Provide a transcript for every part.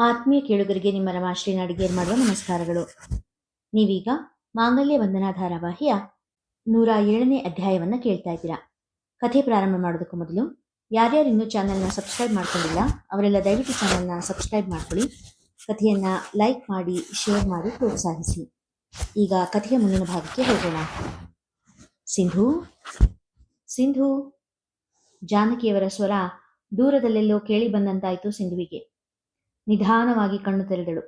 ಆತ್ಮೀಯ ಕೇಳುಗರಿಗೆ ನಿಮ್ಮ ರಮಾಶ್ರೀ ನಾಡಿಗೇರ್ ಮಾಡುವ ನಮಸ್ಕಾರಗಳು. ನೀವೀಗ ಮಾಂಗಲ್ಯ ವಂದನಾ ಧಾರಾವಾಹಿಯ 107ನೇ ಅಧ್ಯಾಯವನ್ನು ಕೇಳ್ತಾ ಇದ್ದೀರಾ. ಕಥೆ ಪ್ರಾರಂಭ ಮಾಡೋದಕ್ಕೂ ಮೊದಲು ಯಾರ್ಯಾರು ಇನ್ನೂ ಚಾನೆಲ್ನ ಸಬ್ಸ್ಕ್ರೈಬ್ ಮಾಡ್ಕೊಂಡಿಲ್ಲ ಅವರೆಲ್ಲ ದಯವಿಟ್ಟು ಚಾನೆಲ್ನ ಸಬ್ಸ್ಕ್ರೈಬ್ ಮಾಡ್ಕೊಳ್ಳಿ. ಕಥೆಯನ್ನು ಲೈಕ್ ಮಾಡಿ, ಶೇರ್ ಮಾಡಿ, ಪ್ರೋತ್ಸಾಹಿಸಿ. ಈಗ ಕಥೆಯ ಮುಂದಿನ ಭಾಗಕ್ಕೆ ಹೋಗೋಣ. ಸಿಂಧು ಸಿಂಧು ಜಾನಕಿಯವರ ಸ್ವರ ದೂರದಲ್ಲೆಲ್ಲೋ ಕೇಳಿ ಬಂದಂತಾಯಿತು ಸಿಂಧುವಿಗೆ. ನಿಧಾನವಾಗಿ ಕಣ್ಣು ತೆರೆದಳು.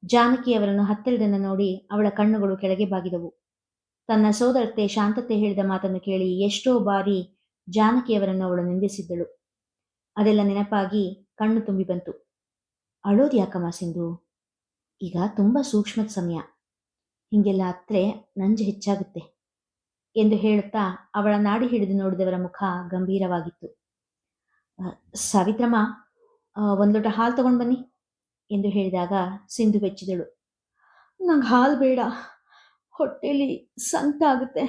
ಜಾನಕಿಯವರನ್ನು ಹತ್ತಿರದಿಂದ ನೋಡಿ ಅವಳ ಕಣ್ಣುಗಳು ಕೆಳಗೆ ಬಾಗಿದವು. ತನ್ನ ಸೋದರತೆ ಶಾಂತತೆ ಹೇಳಿದ ಮಾತನ್ನು ಕೇಳಿ ಎಷ್ಟೋ ಬಾರಿ ಜಾನಕಿಯವರನ್ನು ಅವಳು ನಿಂದಿಸಿದ್ದಳು. ಅದೆಲ್ಲ ನೆನಪಾಗಿ ಕಣ್ಣು ತುಂಬಿ ಬಂತು. ಅಳೋದು ಯಾಕಮ್ಮ ಸಿಂಧು, ಈಗ ತುಂಬ ಸೂಕ್ಷ್ಮದ ಸಮಯ, ಹೀಗೆಲ್ಲ ಹತ್ರೆ ನಂಜು ಹೆಚ್ಚಾಗುತ್ತೆ ಎಂದು ಹೇಳುತ್ತಾ ಅವಳ ನಾಡಿ ಹಿಡಿದು ನೋಡಿದವರ ಮುಖ ಗಂಭೀರವಾಗಿತ್ತು. ಸಾವಿತ್ರಮ್ಮ, ಒಂದು ಲೋಟ ಹಾಲು ತಗೊಂಡು ಬನ್ನಿ ಎಂದು ಹೇಳಿದಾಗ ಸಿಂಧು ಬೆಚ್ಚಿದಳು. ನಂಗೆ ಹಾಲು ಬೇಡ, ಹೊಟ್ಟೆಲಿ ಸಂಕಟ ಆಗುತ್ತೆ,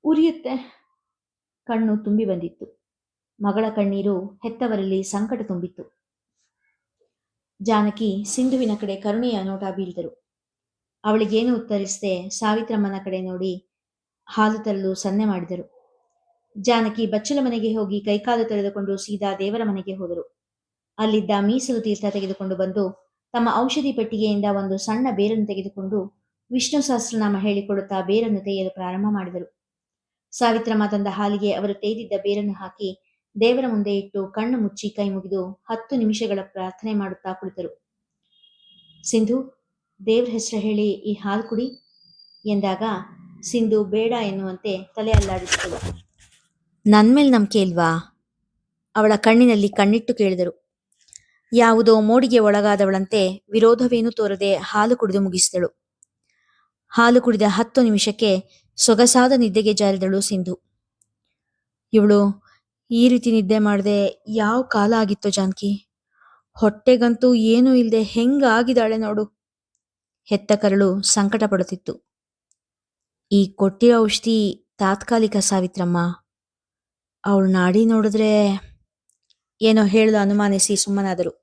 ಉರಿಯುತ್ತೆ. ಕಣ್ಣು ತುಂಬಿ ಬಂದಿತ್ತು. ಮಗಳ ಕಣ್ಣೀರು ಹೆತ್ತವರಲ್ಲಿ ಸಂಕಟ ತುಂಬಿತ್ತು. ಜಾನಕಿ ಸಿಂಧುವಿನ ಕಡೆ ಕರುಣೆಯ ನೋಟ ಬೀರಿದರು. ಅವಳಿಗೇನು ಉತ್ತರಿಸದೆ ಸಾವಿತ್ರಮ್ಮನ ಕಡೆ ನೋಡಿ ಹಾಲು ತರಲು ಸನ್ನೆ ಮಾಡಿದರು. ಜಾನಕಿ ಬಚ್ಚಲ ಮನೆಗೆ ಹೋಗಿ ಕೈಕಾಲು ತೆರೆದುಕೊಂಡು ಸೀದಾ ದೇವರ ಮನೆಗೆ ಹೋದರು. ಅಲ್ಲಿದ್ದ ಮೀಸಲು ತೀರ್ಥ ತೆಗೆದುಕೊಂಡು ಬಂದು ತಮ್ಮ ಔಷಧಿ ಪೆಟ್ಟಿಗೆಯಿಂದ ಒಂದು ಸಣ್ಣ ಬೇರನ್ನು ತೆಗೆದುಕೊಂಡು ವಿಷ್ಣು ಸಹಸ್ರನಾಮ ಹೇಳಿಕೊಡುತ್ತಾ ಬೇರನ್ನು ತೆಗೆಯಲು ಪ್ರಾರಂಭ ಮಾಡಿದರು. ಸಾವಿತ್ರಮ್ಮ ತಂದ ಹಾಲಿಗೆ ಅವರು ತೆಗೆದಿದ್ದ ಬೇರನ್ನು ಹಾಕಿ ದೇವರ ಮುಂದೆ ಇಟ್ಟು ಕಣ್ಣು ಮುಚ್ಚಿ ಕೈ ಮುಗಿದು 10 ನಿಮಿಷಗಳ ಪ್ರಾರ್ಥನೆ ಮಾಡುತ್ತಾ ಕುಳಿತರು. ಸಿಂಧು, ದೇವ್ರ ಹೆಸರು ಹೇಳಿ ಈ ಹಾಲು ಕುಡಿ ಎಂದಾಗ ಸಿಂಧು ಬೇಡ ಎನ್ನುವಂತೆ ತಲೆ ಅಲ್ಲಾಡಿಸಿದಳು. ನನ್ನ ಮೇಲೆ ನಂಬಿಕೆ ಇಲ್ವಾ? ಅವಳ ಕಣ್ಣಿನಲ್ಲಿ ಕಣ್ಣಿಟ್ಟು ಕೇಳಿದರು. ಯಾವುದೋ ಮೋಡಿಗೆ ಒಳಗಾದವಳಂತೆ ವಿರೋಧವೇನೂ ತೋರದೆ ಹಾಲು ಕುಡಿದು ಮುಗಿಸಿದಳು. ಹಾಲು ಕುಡಿದ 10 ನಿಮಿಷಕ್ಕೆ ಸೊಗಸಾದ ನಿದ್ದೆಗೆ ಜಾರಿದಳು ಸಿಂಧು. ಇವಳು ಈ ರೀತಿ ನಿದ್ದೆ ಮಾಡದೆ ಯಾವ ಕಾಲ ಆಗಿತ್ತೋ ಜಾನಕಿ, ಹೊಟ್ಟೆಗಂತೂ ಏನೂ ಇಲ್ಲದೆ ಹೆಂಗಾಗಿದ್ದಾಳೆ ನೋಡು. ಹೆತ್ತ ಕರಳು ಸಂಕಟ ಪಡುತ್ತಿತ್ತು. ಈ ಕೊಟ್ಟಿರೋ ಔಷಧಿ ತಾತ್ಕಾಲಿಕ ಸಾವಿತ್ರಮ್ಮ, ಅವಳು ನಾಡಿ ನೋಡಿದ್ರೆ ಏನೋ ಹೇಳಲು ಅನುಮಾನಿಸಿ ಸುಮ್ಮನಾದರು.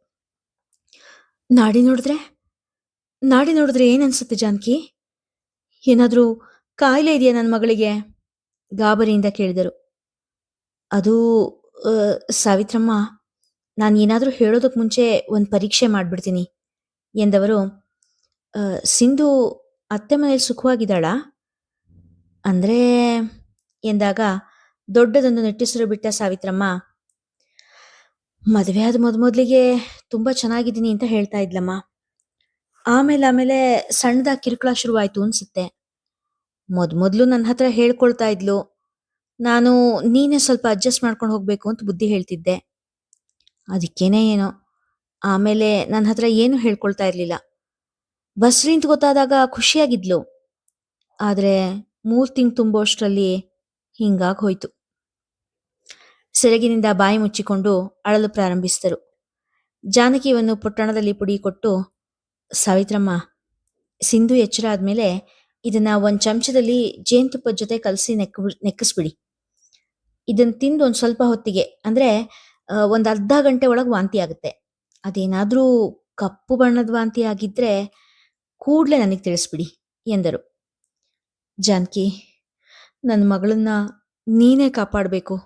ನಾಡಿ ನೋಡಿದ್ರೆ ಏನನ್ಸುತ್ತೆ ಜಾನಕಿ? ಏನಾದರೂ ಕಾಯಿಲೆ ಇದೆಯಾ ನನ್ನ ಮಗಳಿಗೆ? ಗಾಬರಿಯಿಂದ ಕೇಳಿದರು. ಅದು ಸಾವಿತ್ರಮ್ಮ, ನಾನು ಏನಾದರೂ ಹೇಳೋದಕ್ಕೆ ಮುಂಚೆ ಒಂದು ಪರೀಕ್ಷೆ ಮಾಡಿಬಿಡ್ತೀನಿ ಎಂದವರು, ಸಿಂಧು ಅತ್ತೆ ಮನೇಲಿ ಸುಖವಾಗಿದ್ದಾಳಾ ಅಂದರೆ ಎಂದಾಗ ದೊಡ್ಡದೊಂದು ನಿಟ್ಟುಸಿರು ಬಿಟ್ಟ ಸಾವಿತ್ರಮ್ಮ, ಮದುವೆ ಆದ ಮೊದಲಿಗೆ ತುಂಬ ಚೆನ್ನಾಗಿದ್ದೀನಿ ಅಂತ ಹೇಳ್ತಾ ಇದ್ಲಮ್ಮ. ಆಮೇಲೆ ಸಣ್ಣದಾಗಿ ಕಿರುಕುಳ ಶುರುವಾಯಿತು ಅನ್ಸುತ್ತೆ. ಮೊದಲು ನನ್ನ ಹತ್ರ ಹೇಳ್ಕೊಳ್ತಾ ಇದ್ಲು, ನಾನು ನೀನೇ ಸ್ವಲ್ಪ ಅಡ್ಜಸ್ಟ್ ಮಾಡ್ಕೊಂಡು ಹೋಗಬೇಕು ಅಂತ ಬುದ್ಧಿ ಹೇಳ್ತಿದ್ದೆ. ಅದಕ್ಕೇನೆ ಏನೋ ಆಮೇಲೆ ನನ್ನ ಹತ್ರ ಏನು ಹೇಳ್ಕೊಳ್ತಾ ಇರಲಿಲ್ಲ. ಬಸ್ರಿ ಅಂತ ಗೊತ್ತಾದಾಗ ಖುಷಿಯಾಗಿದ್ಲು, ಆದರೆ 3 ತಿಂಗಳು ತುಂಬೋಷ್ಟರಲ್ಲಿ ಹಿಂಗಾಗಿ ಹೋಯ್ತು. ಸೆರಗಿನಿಂದ ಬಾಯಿ ಮುಚ್ಚಿಕೊಂಡು ಅಳಲು ಪ್ರಾರಂಭಿಸಿದರು. ಜಾನಕಿಯನ್ನು ಪೊಟ್ಟಣದಲ್ಲಿ ಪುಡಿ ಕೊಟ್ಟು, ಸಾವಿತ್ರಮ್ಮ, ಸಿಂಧು ಎಚ್ಚರ ಆದಮೇಲೆ ಇದನ್ನ ಒಂದು ಚಮಚದಲ್ಲಿ ಜೇನುತುಪ್ಪದ ಜೊತೆ ಕಲಸಿ ನೆಕ್ಕಿಸ್ಬಿಡಿ. ಇದನ್ನು ತಿಂದು ಒಂದು ಸ್ವಲ್ಪ ಹೊತ್ತಿಗೆ, ಅಂದರೆ ಒಂದು ಅರ್ಧ ಗಂಟೆ ಒಳಗೆ ವಾಂತಿ ಆಗುತ್ತೆ. ಅದೇನಾದರೂ ಕಪ್ಪು ಬಣ್ಣದ ವಾಂತಿ ಆಗಿದ್ರೆ ಕೂಡಲೇ ನನಗೆ ತಿಳಿಸ್ಬಿಡಿ ಎಂದರು. ಜಾನಕಿ, ನನ್ನ ಮಗಳನ್ನ ನೀನೇ ಕಾಪಾಡಬೇಕು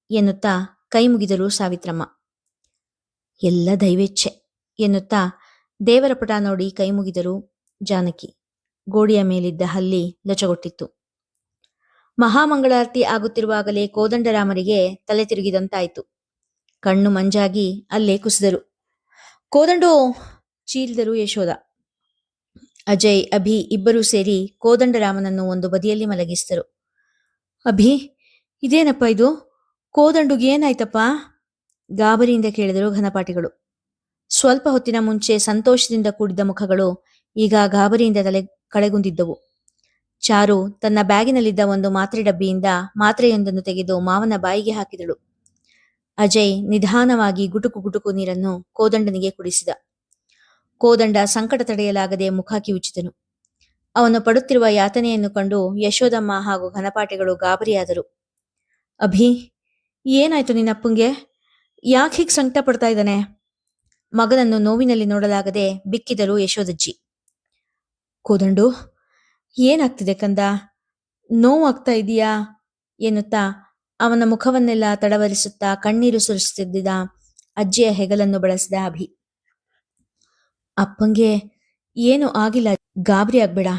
ಎನ್ನುತ್ತಾ ಕೈ ಮುಗಿದರು ಸಾವಿತ್ರಮ್ಮ. ಎಲ್ಲ ದೈವೇಚ್ಛೆ ಎನ್ನುತ್ತಾ ದೇವರ ಪಟ ನೋಡಿ ಕೈ ಮುಗಿದರು ಜಾನಕಿ. ಗೋಡೆಯ ಮೇಲಿದ್ದ ಹಲ್ಲಿ ಲೊಚಗೊಟ್ಟಿತ್ತು. ಮಹಾಮಂಗಳಾರತಿ ಆಗುತ್ತಿರುವಾಗಲೇ ಕೋದಂಡರಾಮರಿಗೆ ತಲೆ ತಿರುಗಿದಂತಾಯಿತು. ಕಣ್ಣು ಮಂಜಾಗಿ ಅಲ್ಲೇ ಕುಸಿದರು. ಕೋದಂಡು ಚೀರಿದರು ಯಶೋಧ. ಅಜಯ್, ಅಭಿ ಇಬ್ಬರೂ ಸೇರಿ ಕೋದಂಡರಾಮನನ್ನು ಒಂದು ಬದಿಯಲ್ಲಿ ಮಲಗಿಸಿದರು. ಅಭಿ, ಇದೇನಪ್ಪ ಇದು? ಕೋದಂಡುಗೆ ಏನಾಯ್ತಪ್ಪ? ಗಾಬರಿಯಿಂದ ಕೇಳಿದರು ಘನಪಾಠಿಗಳು. ಸ್ವಲ್ಪ ಹೊತ್ತಿನ ಮುಂಚೆ ಸಂತೋಷದಿಂದ ಕೂಡಿದ್ದ ಮುಖಗಳು ಈಗ ಗಾಬರಿಯಿಂದ ಕಳೆಗುಂದಿದ್ದವು. ಚಾರು ತನ್ನ ಬ್ಯಾಗಿನಲ್ಲಿದ್ದ ಒಂದು ಮಾತ್ರೆ ಡಬ್ಬಿಯಿಂದ ಮಾತ್ರೆಯೊಂದನ್ನು ತೆಗೆದು ಮಾವನ ಬಾಯಿಗೆ ಹಾಕಿದಳು. ಅಜಯ್ ನಿಧಾನವಾಗಿ ಗುಟುಕು ಗುಟುಕು ನೀರನ್ನು ಕೋದಂಡನಿಗೆ ಕುಡಿಸಿದ. ಕೋದಂಡ ಸಂಕಟ ತಡೆಯಲಾಗದೆ ಮುಖ ಕಿವುಚಿದನು. ಅವನು ಪಡುತ್ತಿರುವ ಯಾತನೆಯನ್ನು ಕಂಡು ಯಶೋದಮ್ಮ ಹಾಗೂ ಘನಪಾಠಿಗಳು ಗಾಬರಿಯಾದರು. ಅಭಿ, ಏನಾಯ್ತು ನಿನ್ನಪ್ಪಂಗೆ? ಯಾಕೆ ಹೀಗೆ ಸಂಕಟ ಪಡ್ತಾ ಇದ್ದಾನೆ? ಮಗನನ್ನು ನೋವಿನಲ್ಲಿ ನೋಡಲಾಗದೆ ಬಿಕ್ಕಿದರು ಯಶೋದಜ್ಜಿ. ಕೋದಂಡು, ಏನಾಗ್ತಿದೆ ಕಂದ? ನೋವಾಗ್ತಾ ಇದೆಯಾ ಎನ್ನುತ್ತಾ ಅವನ ಮುಖವನ್ನೆಲ್ಲ ತಡವರಿಸುತ್ತಾ ಕಣ್ಣೀರು ಸುರಿಸುತ್ತಿದ್ದ ಅಜ್ಜಿಯ ಹೆಗಲನ್ನು ಬಳಸಿದ ಅಭಿ. ಅಪ್ಪಂಗೆ ಏನು ಆಗಿಲ್ಲ, ಗಾಬರಿ ಆಗ್ಬೇಡ.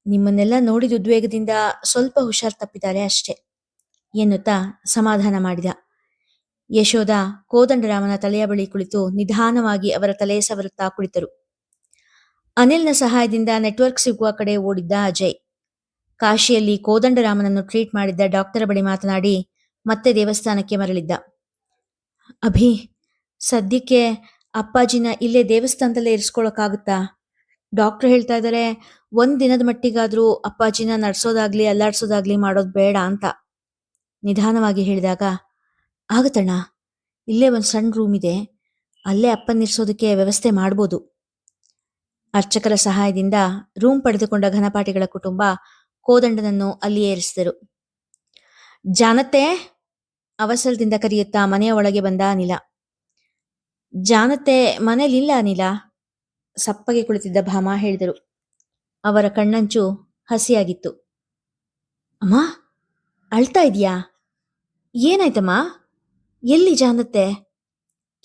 ನಿಮ್ಮನ್ನೆಲ್ಲ ನೋಡಿದ ಉದ್ವೇಗದಿಂದ ಸ್ವಲ್ಪ ಹುಷಾರ್ ತಪ್ಪಿದ್ದಾರೆ ಅಷ್ಟೆ ಎನ್ನುತ್ತಾ ಸಮಾಧಾನ ಮಾಡಿದ. ಯಶೋಧ ಕೋದಂಡರಾಮನ ತಲೆಯ ಬಳಿ ಕುಳಿತು ನಿಧಾನವಾಗಿ ಅವರ ತಲೆ ಸವರುತ್ತಾ ಕುಳಿತರು. ಅನಿಲ್ನ ಸಹಾಯದಿಂದ ನೆಟ್ವರ್ಕ್ ಸಿಗುವ ಕಡೆ ಓಡಿದ್ದ ಅಜಯ್ ಕಾಶಿಯಲ್ಲಿ ಕೋದಂಡರಾಮನನ್ನು ಟ್ರೀಟ್ ಮಾಡಿದ್ದ ಡಾಕ್ಟರ್ ಬಳಿ ಮಾತನಾಡಿ ಮತ್ತೆ ದೇವಸ್ಥಾನಕ್ಕೆ ಮರಳಿದ್ದ. ಅಭಿ, ಸದ್ಯಕ್ಕೆ ಅಪ್ಪಾಜಿನ ಇಲ್ಲೇ ದೇವಸ್ಥಾನದಲ್ಲೇ ಇರಿಸ್ಕೊಳಕ್ಕಾಗುತ್ತಾ? ಡಾಕ್ಟರ್ ಹೇಳ್ತಾ ಇದ್ದಾರೆ, ದಿನದ ಮಟ್ಟಿಗಾದ್ರೂ ಅಪ್ಪಾಜಿನ ನಡ್ಸೋದಾಗ್ಲಿ ಅಲ್ಲಾಡ್ಸೋದಾಗ್ಲಿ ಮಾಡೋದು ಬೇಡ ಅಂತ ನಿಧಾನವಾಗಿ ಹೇಳಿದಾಗ, ಆಗತ್ತಣ್ಣ, ಇಲ್ಲೇ ಒಂದು ಸಣ್ಣ ರೂಮ್ ಇದೆ, ಅಲ್ಲೇ ಅಪ್ಪನಿರ್ಸೋದಕ್ಕೆ ವ್ಯವಸ್ಥೆ ಮಾಡ್ಬೋದು. ಅರ್ಚಕರ ಸಹಾಯದಿಂದ ರೂಮ್ ಪಡೆದುಕೊಂಡ ಘನಪಾಠಿಗಳ ಕುಟುಂಬ ಕೋದಂಡನನ್ನು ಅಲ್ಲಿಯೇ ಇರಿಸಿದರು. ಜಾನತ್ತೆ, ಅವಸರದಿಂದ ಕರೆಯುತ್ತಾ ಮನೆಯ ಒಳಗೆ ಬಂದ ಅನಿಲ. ಜಾನತ್ತೆ ಮನೇಲಿಲ್ಲ ಅನಿಲ, ಸಪ್ಪಗೆ ಕುಳಿತಿದ್ದ ಭಾಮ ಹೇಳಿದರು. ಅವರ ಕಣ್ಣಂಚು ಹಸಿಯಾಗಿತ್ತು. ಅಮ್ಮ, ಅಳ್ತಾ ಇದೆಯಾ? ಏನಾಯ್ತಮ್ಮ? ಎಲ್ಲಿ ಜಾನತ್ತೆ?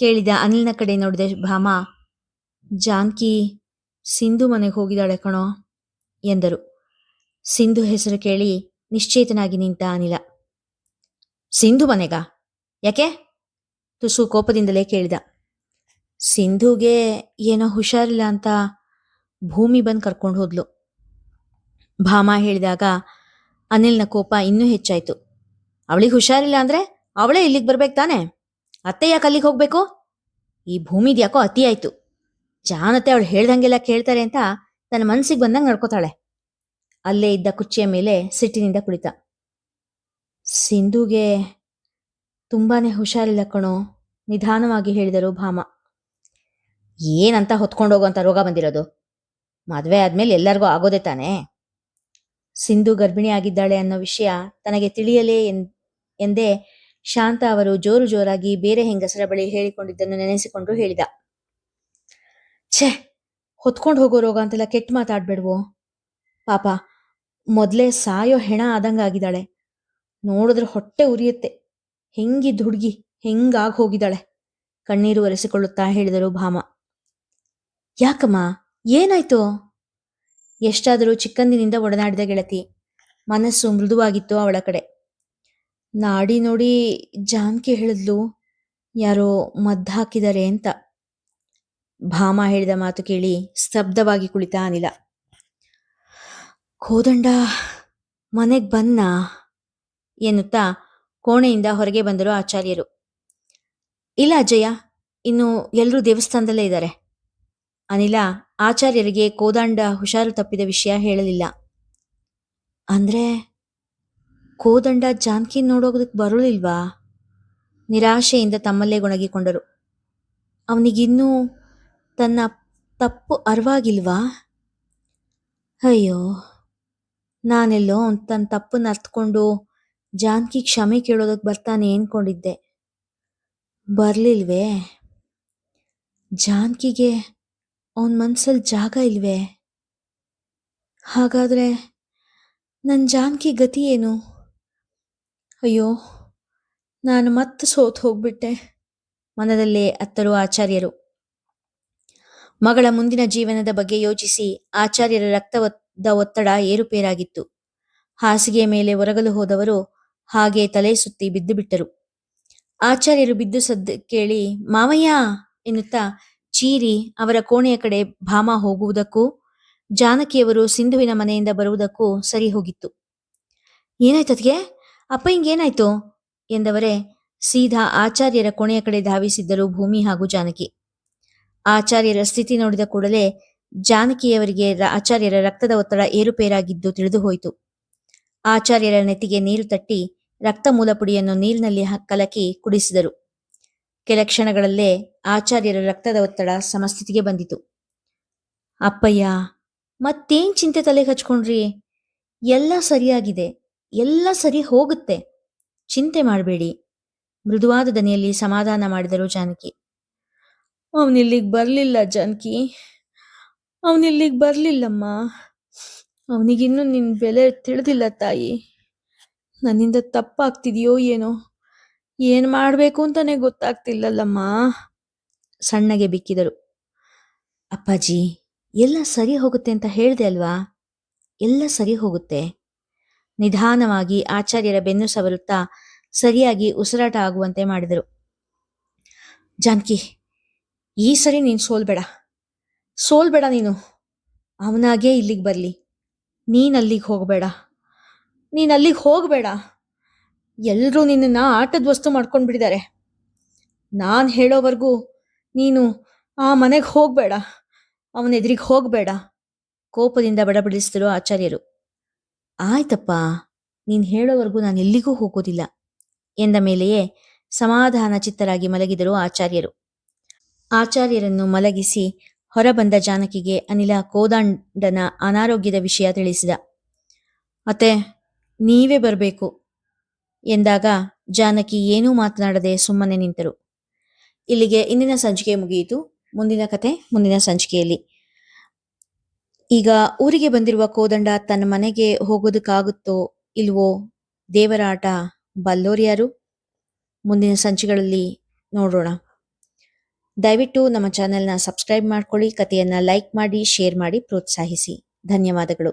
ಕೇಳಿದ ಅನಿಲ್ನ ಕಡೆ ನೋಡಿದ ಭಾಮ. ಜಾನ್ಕಿ ಸಿಂಧು ಮನೆಗೆ ಹೋಗಿದ್ದಾಳೆ ಕಣೋ ಎಂದರು. ಸಿಂಧು ಹೆಸರು ಕೇಳಿ ನಿಶ್ಚೇತನಾಗಿ ನಿಂತ ಅನಿಲ. ಸಿಂಧು ಮನೆಗ? ಯಾಕೆ? ತುಸು ಕೋಪದಿಂದಲೇ ಕೇಳಿದ. ಸಿಂಧುಗೆ ಏನೋ ಹುಷಾರಿಲ್ಲ ಅಂತ ಭೂಮಿ ಬಂದು ಕರ್ಕೊಂಡು ಹೋದ್ಲು. ಭಾಮ ಹೇಳಿದಾಗ ಅನಿಲ್ನ ಕೋಪ ಇನ್ನೂ ಹೆಚ್ಚಾಯ್ತು. ಅವಳಿಗೆ ಹುಷಾರಿಲ್ಲ ಅಂದ್ರೆ ಅವಳೇ ಇಲ್ಲಿಗೆ ಬರ್ಬೇಕು ತಾನೆ? ಅತ್ತೆ ಯಾಕೆ ಅಲ್ಲಿಗೆ ಹೋಗ್ಬೇಕು? ಈ ಭೂಮಿದ್ ಯಾಕೋ ಅತಿ ಆಯ್ತು. ಜಾನತ್ತೆ ಅವಳು ಹೇಳ್ದಂಗೆಲ್ಲ ಕೇಳ್ತಾರೆ ಅಂತ ತನ್ನ ಮನಸ್ಸಿಗೆ ಬಂದಂಗೆ ನಡ್ಕೋತಾಳೆ. ಅಲ್ಲೇ ಇದ್ದ ಕುರ್ಚಿಯ ಮೇಲೆ ಸಿಟ್ಟಿನಿಂದ ಕುಳಿತ. ಸಿಂಧುಗೆ ತುಂಬಾನೇ ಹುಷಾರಿಲ್ಲ ಕಣೋ, ನಿಧಾನವಾಗಿ ಹೇಳಿದರು ಭಾಮ. ಏನಂತ ಹೊತ್ಕೊಂಡೋಗೋಂಥ ರೋಗ ಬಂದಿರೋದು? ಮದುವೆ ಆದ್ಮೇಲೆ ಎಲ್ಲರಿಗೂ ಆಗೋದೇ ತಾನೆ. ಸಿಂಧು ಗರ್ಭಿಣಿ ಆಗಿದ್ದಾಳೆ ಅನ್ನೋ ವಿಷಯ ತನಗೆ ತಿಳಿಯಲೇ ಎಂದೇ ಶಾಂತ ಅವರು ಜೋರು ಜೋರಾಗಿ ಬೇರೆ ಹೆಂಗಸರ ಬಳಿ ಹೇಳಿಕೊಂಡಿದ್ದನ್ನು ನೆನೆಸಿಕೊಂಡು ಹೇಳಿದ. ಛೇ, ಹೊತ್ಕೊಂಡು ಹೋಗೋ ರೋಗ ಅಂತೆಲ್ಲ ಕೆಟ್ಟ ಮಾತಾಡ್ಬೇಡ್ವೋ. ಪಾಪ ಮೊದಲೇ ಸಾಯೋ ಹೆಣ ಆದಂಗಾಗಿದ್ದಾಳೆ. ನೋಡಿದ್ರೆ ಹೊಟ್ಟೆ ಉರಿಯುತ್ತೆ. ಹೆಂಗಿದ್ದ ಹುಡುಗಿ ಹೆಂಗಾಗಿ ಹೋಗಿದ್ದಾಳೆ, ಕಣ್ಣೀರು ಒರೆಸಿಕೊಳ್ಳುತ್ತಾ ಹೇಳಿದರು ಭಾಮ. ಯಾಕಮ್ಮ, ಏನಾಯ್ತು? ಎಷ್ಟಾದರೂ ಚಿಕ್ಕಂದಿನಿಂದ ಒಡನಾಡಿದ ಗೆಳತಿ, ಮನಸ್ಸು ಮೃದುವಾಗಿತ್ತು ಅವಳ ಕಡೆ. ನಾಡಿ ನೋಡಿ ಜಾನ್ಕಿ ಹೇಳಿದ್ಲು, ಯಾರೋ ಮದ್ದು ಹಾಕಿದ್ದಾರೆ ಅಂತ. ಭಾಮ ಹೇಳಿದ ಮಾತು ಕೇಳಿ ಸ್ತಬ್ಧವಾಗಿ ಕುಳಿತ ಅನಿಲ. ಕೋದಂಡ ಮನೆಗೆ ಬನ್ನ ಎನ್ನುತ್ತಾ ಕೋಣೆಯಿಂದ ಹೊರಗೆ ಬಂದರು ಆಚಾರ್ಯರು. ಇಲ್ಲ ಅಜ್ಜಯ್ಯ, ಇನ್ನು ಎಲ್ಲರೂ ದೇವಸ್ಥಾನದಲ್ಲೇ ಇದ್ದಾರೆ. ಅನಿಲ ಆಚಾರ್ಯರಿಗೆ ಕೋದಂಡ ಹುಷಾರು ತಪ್ಪಿದ ವಿಷಯ ಹೇಳಲಿಲ್ಲ. ಅಂದ್ರೆ ಕೋದಂಡ ಜಾನ್ಕಿ ನೋಡೋದಕ್ಕೆ ಬರಲಿಲ್ವಾ? ನಿರಾಶೆಯಿಂದ ತಮ್ಮಲ್ಲೇ ಗೊಣಗಿಕೊಂಡರು. ಅವನಿಗಿನ್ನೂ ತನ್ನ ತಪ್ಪು ಅರಿವಾಗಿಲ್ವಾ? ಅಯ್ಯೋ, ನಾನೆಲ್ಲೋ ತನ್ನ ತಪ್ಪನ್ನು ಅರ್ಥಕೊಂಡು ಜಾನ್ಕಿ ಕ್ಷಮೆ ಕೇಳೋದಕ್ಕೆ ಬರ್ತಾನೆ ಅನ್ಕೊಂಡಿದ್ದೆ. ಬರ್ಲಿಲ್ವೇ? ಜಾನ್ಕಿಗೆ ಅವನ ಮನ್ಸಲ್ಲಿ ಜಾಗ ಇಲ್ವೇ? ಹಾಗಾದ್ರೆ ನನ್ನ ಜಾನ್ಕಿ ಗತಿ ಏನು? ಅಯ್ಯೋ, ನಾನು ಮತ್ತೆ ಸೋತು ಹೋಗ್ಬಿಟ್ಟೆ ಮನದಲ್ಲೇ ಅತ್ತರು ಆಚಾರ್ಯರು. ಮಗಳ ಮುಂದಿನ ಜೀವನದ ಬಗ್ಗೆ ಯೋಚಿಸಿ ಆಚಾರ್ಯರ ರಕ್ತದ ಒತ್ತಡ ಏರುಪೇರಾಗಿತ್ತು. ಹಾಸಿಗೆಯ ಮೇಲೆ ಒರಗಲು ಹೋದವರು ಹಾಗೆ ತಲೆ ಸುತ್ತಿ ಬಿದ್ದು ಬಿಟ್ಟರು. ಆಚಾರ್ಯರು ಬಿದ್ದು ಸದ್ದು ಕೇಳಿ ಮಾವಯ್ಯ ಎನ್ನುತ್ತಾ ಚೀರಿ ಅವರ ಕೋಣೆಯ ಕಡೆ ಭಾಮ ಹೋಗುವುದಕ್ಕೂ ಜಾನಕಿಯವರು ಸಿಂಧುವಿನ ಮನೆಯಿಂದ ಬರುವುದಕ್ಕೂ ಸರಿ ಹೋಗಿತ್ತು. ಏನಾಯ್ತದ್ಗೆ? ಅಪ್ಪ ಹಿಂಗೇನಾಯ್ತು ಎಂದವರೇ ಸೀದಾ ಆಚಾರ್ಯರ ಕೋಣೆಯ ಕಡೆ ಧಾವಿಸಿದ್ದರು ಭೂಮಿ ಹಾಗೂ ಜಾನಕಿ. ಆಚಾರ್ಯರ ಸ್ಥಿತಿ ನೋಡಿದ ಕೂಡಲೇ ಜಾನಕಿಯವರಿಗೆ ಆಚಾರ್ಯರ ರಕ್ತದ ಒತ್ತಡ ಏರುಪೇರಾಗಿದ್ದು ತಿಳಿದು ಹೋಯಿತು. ಆಚಾರ್ಯರ ನೆತ್ತಿಗೆ ನೀರು ತಟ್ಟಿ ರಕ್ತ ಮೂಲ ಪುಡಿಯನ್ನು ನೀರಿನಲ್ಲಿ ಕಲಕಿ ಕುಡಿಸಿದರು. ಕೆಲ ಕ್ಷಣಗಳಲ್ಲೇ ಆಚಾರ್ಯರ ರಕ್ತದ ಒತ್ತಡ ಸಮಸ್ಥಿತಿಗೆ ಬಂದಿತು. ಅಪ್ಪಯ್ಯ, ಮತ್ತೇನ್ ಚಿಂತೆ ತಲೆಗೆ ಹಚ್ಕೊಂಡ್ರಿ? ಎಲ್ಲ ಸರಿಯಾಗಿದೆ, ಎಲ್ಲ ಸರಿ ಹೋಗುತ್ತೆ, ಚಿಂತೆ ಮಾಡಬೇಡಿ, ಮೃದುವಾದ ದನಿಯಲ್ಲಿ ಸಮಾಧಾನ ಮಾಡಿದರು ಜಾನಕಿ. ಅವನಿಲ್ಲಿಗೆ ಬರಲಿಲ್ಲ ಜಾನಕಿ, ಅವನಿಲ್ಲಿಗೆ ಬರಲಿಲ್ಲಮ್ಮ. ಅವನಿಗಿನ್ನೂ ನಿನ್ನ ಬೆಲೆ ತಿಳಿದಿಲ್ಲ ತಾಯಿ. ನನ್ನಿಂದ ತಪ್ಪಾಗ್ತಿದೆಯೋ ಏನೋ, ಏನು ಮಾಡಬೇಕು ಅಂತಾನೆ ಗೊತ್ತಾಗ್ತಿಲ್ಲಲ್ಲಮ್ಮ. ಸಣ್ಣಗೆ ಬಿಕ್ಕಿದರು. ಅಪ್ಪಾಜಿ, ಎಲ್ಲ ಸರಿ ಹೋಗುತ್ತೆ ಅಂತ ಹೇಳಿದೆ ಅಲ್ವಾ? ಎಲ್ಲ ಸರಿ ಹೋಗುತ್ತೆ. ನಿಧಾನವಾಗಿ ಆಚಾರ್ಯರ ಬೆನ್ನು ಸವರುತ್ತಾ ಸರಿಯಾಗಿ ಉಸಿರಾಟ ಆಗುವಂತೆ ಮಾಡಿದರು. ಜಾನಕಿ, ಈ ಸರಿ ನೀನು ಸೋಲ್ಬೇಡ ನೀನು. ಅವನಾಗೇ ಇಲ್ಲಿಗೆ ಬರಲಿ, ನೀನು ಅಲ್ಲಿಗೆ ಹೋಗಬೇಡ. ಎಲ್ಲರೂ ನಿನ್ನನ್ನು ಆಟದ ವಸ್ತು ಮಾಡ್ಕೊಂಡ್ಬಿಟ್ಟಿದ್ದಾರೆ. ನಾನು ಹೇಳೋವರೆಗೂ ನೀನು ಆ ಮನೆಗೆ ಹೋಗಬೇಡ, ಅವನ ಎದುರಿಗೆ ಹೋಗಬೇಡ. ಕೋಪದಿಂದ ಬಡಬಡಿಸಿದರು ಆಚಾರ್ಯರು. ಆಯ್ತಪ್ಪ, ನೀನು ಹೇಳೋವರೆಗೂ ನಾನು ಎಲ್ಲಿಗೂ ಹೋಗೋದಿಲ್ಲ ಎಂದ ಮೇಲೆಯೇ ಸಮಾಧಾನ ಚಿತ್ತರಾಗಿ ಮಲಗಿದರು ಆಚಾರ್ಯರು. ಆಚಾರ್ಯರನ್ನು ಮಲಗಿಸಿ ಹೊರಬಂದ ಜಾನಕಿಗೆ ಅನಿಲ ಕೋದಂಡನ ಅನಾರೋಗ್ಯದ ವಿಷಯ ತಿಳಿಸಿದ. ಅತ್ತೆ, ನೀವೇ ಬರಬೇಕು ಎಂದಾಗ ಜಾನಕಿ ಏನೂ ಮಾತನಾಡದೆ ಸುಮ್ಮನೆ ನಿಂತರು. ಇಲ್ಲಿಗೆ ಇಂದಿನ ಸಂಚಿಕೆ ಮುಗಿಯಿತು. ಮುಂದಿನ ಕತೆ ಮುಂದಿನ ಸಂಚಿಕೆಯಲ್ಲಿ. ಈಗ ಊರಿಗೆ ಬಂದಿರುವ ಕೋದಂಡ ತನ್ನ ಮನೆಗೆ ಹೋಗೋದಕ್ಕಾಗುತ್ತೋ ಇಲ್ವೋ, ದೇವರ ಆಟ ಬಲ್ಲೋರ್ಯಾರು? ಮುಂದಿನ ಸಂಚಿಕೆಗಳಲ್ಲಿ ನೋಡೋಣ. ದಯವಿಟ್ಟು ನಮ್ಮ ಚಾನೆಲ್ನ ಸಬ್ಸ್ಕ್ರೈಬ್ ಮಾಡ್ಕೊಳ್ಳಿ, ಕಥೆಯನ್ನು ಲೈಕ್ ಮಾಡಿ, ಶೇರ್ ಮಾಡಿ, ಪ್ರೋತ್ಸಾಹಿಸಿ. ಧನ್ಯವಾದಗಳು.